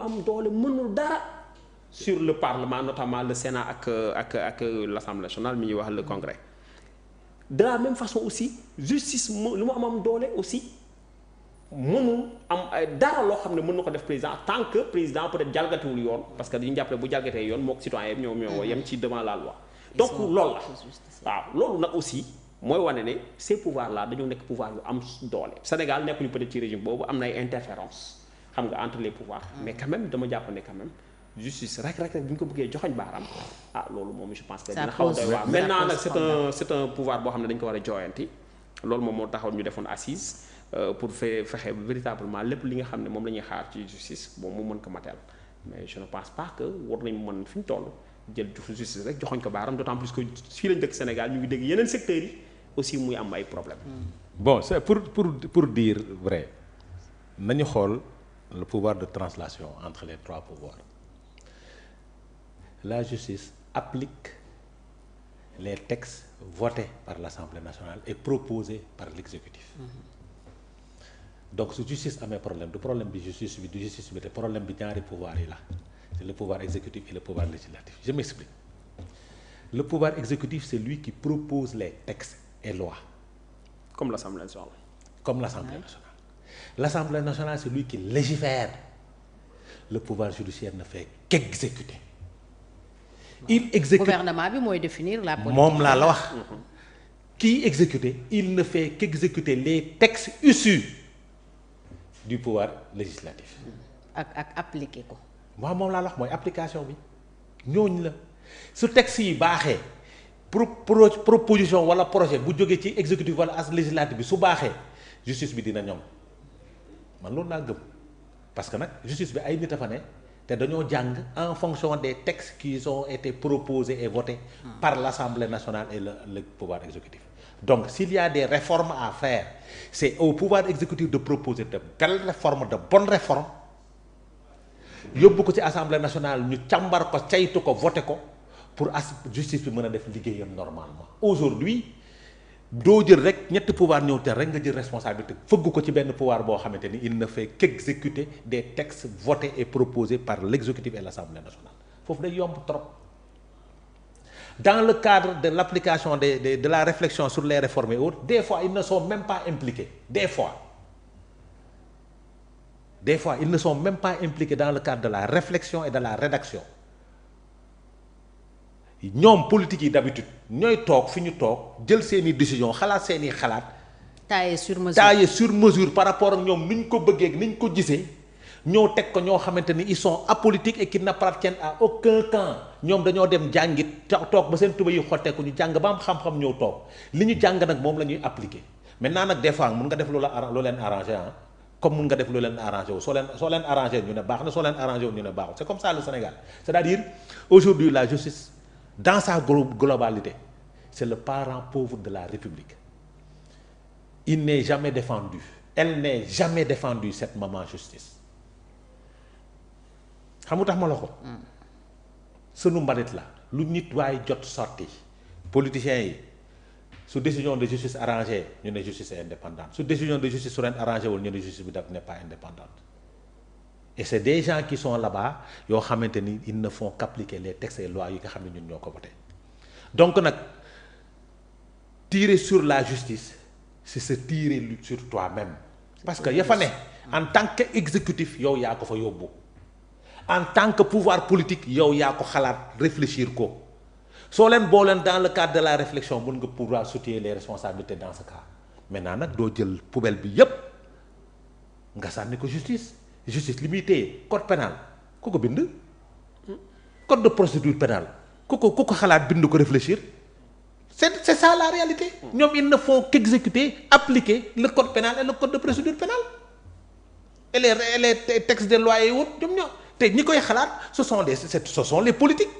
am doole mënul dara sur le parlement notamment le Sénat ak l'Assemblée nationale mi ñuy wax le Congrès de la même façon aussi justice lu mu am doole aussi mënul am ay dara loo xam ne mën na ko def président tant que président peut-être jalgatiwul yoon parce que dañu jàppale bu jalgatee yoon moo ko citoyen yi ñoo yem ci devant la loi donc loolu la waaw loolu nag aussi mooy wane ne ces pouvoirs là dañoo nekk pouvoir yu am doole Sénégal nekkuñu peut-être ci régime boobu am na ay interférences xam nga entre les pouvoirs mais quand même dama jàpp ne quand même justice rek bu ñu ko bëggee joxoñ baaram loolu moom je pense que dina xaw doy waar maintenant nag c'est un pouvoir boo xam ne dañ ko war a jooyanti loolu moom moo taxaw ñu defoon assise pour fexe véritablement lépp li nga xam ne moom la ñuy xaar ci justice bon mu mën ko mateel mais je ne pense pas que war nañ mën fi ñu toll jël justice rek joxoñ ko baaram d'autant plus que fii lañ dëkk Sénégal ñu ngi dégg yeneen secteurs yi aussi muy am ay problèmes. Bon c'est pour dire vrai nañu xool le pouvoir de translation entre les trois pouvoirs. La justice applique les textes votés par l'Assemblée nationale et proposés par l'exécutif. Donc su justice amee problème du problème bi justice bi te problème bi ñaari pouvoir yi la c'est le pouvoir exécutif et le pouvoir législatif. Je m'explique. Le pouvoir exécutif c'est lui qui propose les textes et lois. Comme l'Assemblée nationale. Comme l'Assemblée nationale. L'Assemblée nationale c'est lui qui légifère. Le pouvoir judiciaire ne fait qu'exécuter. Il exécute. Gouvernement bi mooy définir la politique. moom laa la wax. Kii exécuter il ne fait qu'exécuter les textes issus du pouvoir législatif. ak appliquer ko. waaw moom laa la wax mooy application bi ñooñu la su texte yi baaxee proposition wala projet bu jógee ci exécutif wala as législatif bi su baaxee justice bi dina ñoŋ man loolu laa gëm parce que nag justice bi ay nit a fa ne te dañoo jàng en fonction des textes qui ont été proposés et votés par l'Assemblée nationale et le pouvoir exécutif. Donc s'il y a des réformes à faire c'est au pouvoir exécutif de proposer de belles réformes, de bonnes réformes yóbbu ko ci Assemblée nationale ñu càmbar ko caytu ko voté ko pour justice bi mën a def liggéeyam normalement. Aujourd'hui doo jël rek ñetti pouvoir ñëw te rek nga jël responsabilité fëgg ko ci benn pouvoir boo xamante ni il ne fait qu'exécuter des textes votés et proposés par l'exécutif et l'Assemblée nationale foofu day yomb trop. Dans le cadre de l'application de la réflexion sur les réformes et autres, des fois ils ne sont même pas impliqués. Des fois ils ne sont même pas impliqués dans le cadre de la réflexion et de la rédaction. ñoom politique yi d'habitude ñooy toog fi ñu toog jël seeni décision xalaat seeni xalaat. taillé sur mesure par rapport ak ñoom ni ñu ko bëggee ni ñu ko gisee ñoo teg ko ñoo xamante ni ils sont apolitiques et qui n'appartiennent à aucun camp. ñoom dañoo dem jàngit toog ba seen tuba yi xotteeku ñu jàng ba am xam-xam ñëw toog li ñu jàng nag moom la ñuy appliquer maintenant nag des fois mun nga def loo leen arrangé comme mun nga def loo leen arrangé wu soo leen arrangé ñu ne baax na soo leen arrangé wu ñu ne baaxul c'est comme ça le Sénégal c'est-à-dire aujourd'hui la justice dans sa globalité c'est le parent pauvre de la République. Il n'est jamais défendu, elle n'est jamais défendue cette maman justice xam nga tax ma la ko sunu mbalit la lu nit waaye jot sorti politiciens yi su décision de justice arrangée ñu ne justice est indépendante su décision de justice su leen arrangé wul ñu ne justice bi daf n'est pas indépendante et c'est des gens qui sont là-bas yoo xamante ni ils ne font qu'appliquer les textes et lois yi nga xam ne ñun ñoo ko voté donc nag tirer sur la justice c'est se tirer sur toi-même parce que ya fa ne en tant que exécutif yow yaa ko fa yóbbu en tant que pouvoir politique yow yaa ko xalaat réfléchir ko soo leen booleen dans le cadre de la réflexion mën nga pouvoir situer les responsabilités dans ce cas maintenant nag doo jël poubelle bi yépp nga sànni ko justice li muy téye code pénal ku ko bind code de procédure pénale ku ko xalaat bind ko réfléchir c'est ça la réalité ñoom ils ne font qu'exécuter appliquer le code pénal et le code de procédure pénale et les textes de loi yi wut ñoom ñoo te ñi koy xalaat ce sont les politiques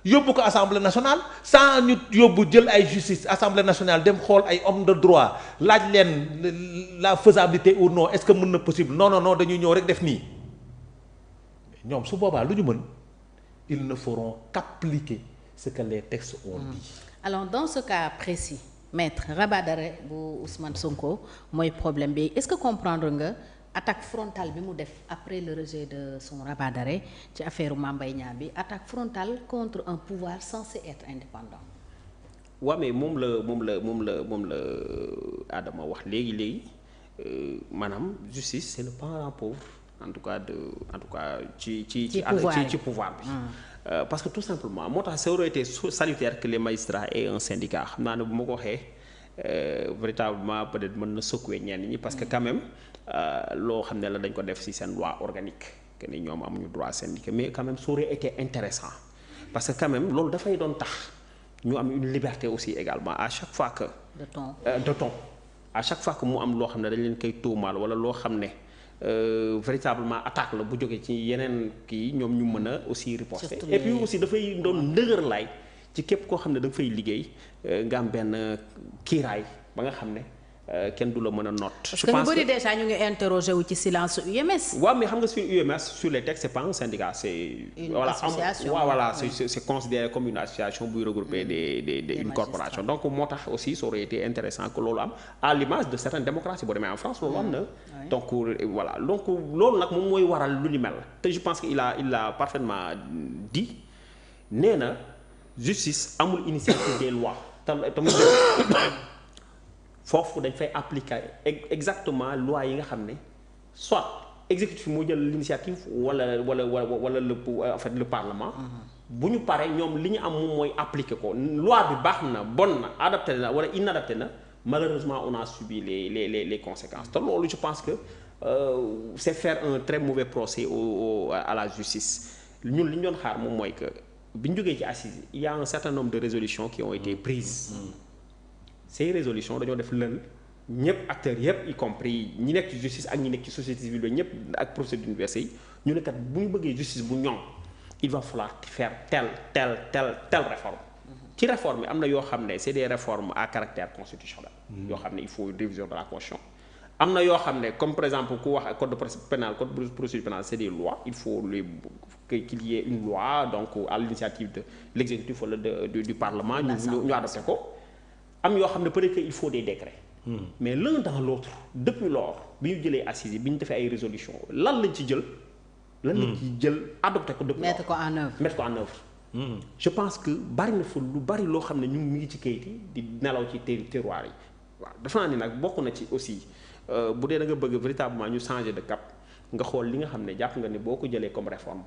yóbbu ko assemblée nationale sans ñu yóbbu jël ay justice assemblée nationale dem xool ay hommes de droit laaj leen la faisabilité ou non est-ce que mën na possible non dañuy ñëw rek def nii ñoom su boobaa lu ñu mën ils ne feront qu'appliquer ce que les textes ont dit. Alors dans ce cas précis maître rabat d'arrêt bu Ousmane Sonko mooy problème bi est-ce que comprendre nga attaque frontale bi mu def après le rejet de son rabat d'arrêt ci affaire Mame Mbaye Niang bi attaque frontale contre un pouvoir censé être indépendant. waaw mais moom la Adama wax léegi maanaam justice c'est le parent pauvre en tout cas ci pouvoir bi. Parce que tout simplement moo tax ça aurait été salutaire que les magistrats aient un syndicat xam naa ne bu ma ko waxee véritablement peut-être mën na secouer ñenn ñi parce que quand même loo xam ne la dañ ko def ci seen loi organique que ni ñoom amuñu droit syndiquer mais quand même ça aurait été intéressant parce que quand même loolu dafay doon tax ñu am une liberté aussi également à chaque fois que. de ton à chaque fois que mu am loo xam ne dañ leen koy tuumaal wala loo xam ne. Véritablement attaque la bu jógee ci yeneen kii ñoom ñu mën a aussi riposter et puis aussi dafay doon ndëgër laay ci képp koo xam ne da nga fay liggéey nga am benn kiiraay ba nga xam ne kenn du la mën a noot. je pense que ñu bëri déjà ñu ngi interroger wu ci silence UMS. waaw mais xam nga sur UMS sur les textes c'est pas un syndicat c'est. une association voilà c'est considéré comme une association buy regrouper une corporation donc moo tax aussi ça aurait été intéressant que loolu am à l'image de certaines démocraties boo demee en France loolu am na. donc voilà donc loolu nag moom mooy waral lu ni mel te je pense que il a parfaitement dit nee na justice amul initiative des lois tamit foofu dañ fay appliquer exactement loi yi nga xam ne soit exécutif moo jël l'initiative wala le parlement. bu ñu paree ñoom li ñu am moom mooy appliquer ko loi bi baax na bon na adapté na wala inadapté na malheureusement on a subi les conséquences te loolu je pense que c'est faire un très mauvais procès à la justice ñun li ñu doon xaar moom mooy que bi ñu jógee ci assises il y a un certain nombre de résolutions qui ont été prises. Ces résolutions dañoo def lël ñëpp acteurs yëpp y compris ñi nekk ci justice ak ñi nekk ci société civile bi ñëpp ak professeurs d'université yi ñu ne kat bu ñu bëggee justice bu ñoŋ il va falloir faire telle réforme. ci réforme yi am na yoo xam ne c'est des réformes à caractère constitutionnel. yoo xam ne il faut une révision de la constitution. am na yoo xam ne comme par exemple ku wax code de procédure pénale code de procédure pénale c'est des lois il faut qu'il y ait une loi donc à l'initiative de l'exécutif wala du parlement. ñu adopté ko. am yoo xam ne peut-être que il faut des décrets. mais l'un dans l'autre depuis lors bi ñu jëlee assises yi bi ñu defee ay résolutions lan lañ ci jël. adopté ko depuis lors mettre ko en œuvre. je pense que bari na fa lu bari loo xam ne ñu ngi ci kayit yi di nelaw ci terroir yi waaw dafa naa ni nag bokk na ci aussi bu dee da nga bëgg véritablement ñu changer de cap nga xool li nga xam ne jàpp nga ni boo ko jëlee comme réforme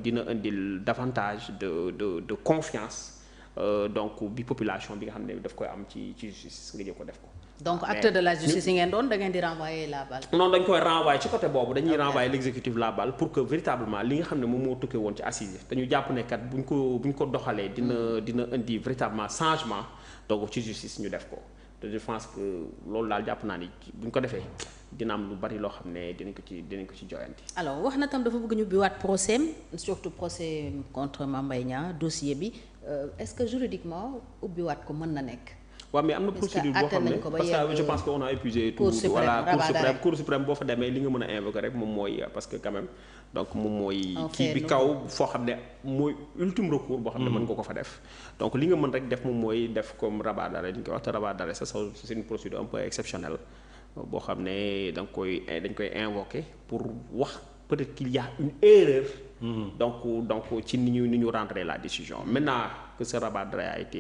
dina indil davantage de confiance. Donc bi population bi nga xam ne daf koy am ci justice nga jël ko def ko. donc acteur de la justice yi ngeen doon da ngeen di renvoyer la balle. non dañ koy renvoyer ci côté boobu dañuy renvoyer l'exécutif la balle pour que véritablement li nga xam ne moom moo tukkee woon ci assises dañu jàpp ne kat buñ ko doxalee dina indi véritablement changement donc ci justice ñu def ko te je pense que loolu daal jàpp naa ni buñ ko defee dina am lu bari loo xam ne dinañ ko ci joyanti. alors wax na tam dafa bëgg ñu ubbiwaat procès surtout procès contre Mame Mbaye Niang dossier bi. Est-ce que juridiquement ubbiwaat ko mën na nekk. waaw mais am na procédure boo xam ne parce que je pense que on a épuisé tout voilà cour suprême boo fa demee li nga mën a invoquer rek moom mooy parce que quand même donc moom mooy kii bi kaw foo xam ne mooy ultime recours boo xam ne mën nga ko fa def donc li nga mën rek def moom mooy def comme rabat d'arrêt dañ koy wax te rabat d'arrêt c'est une procédure un peu exceptionnelle boo xam ne dañ koy invoquer pour wax peut-être qu'il y a une erreur donc ci ni ñu rentrer la décision maintenant que ce rabat d'arrêt a été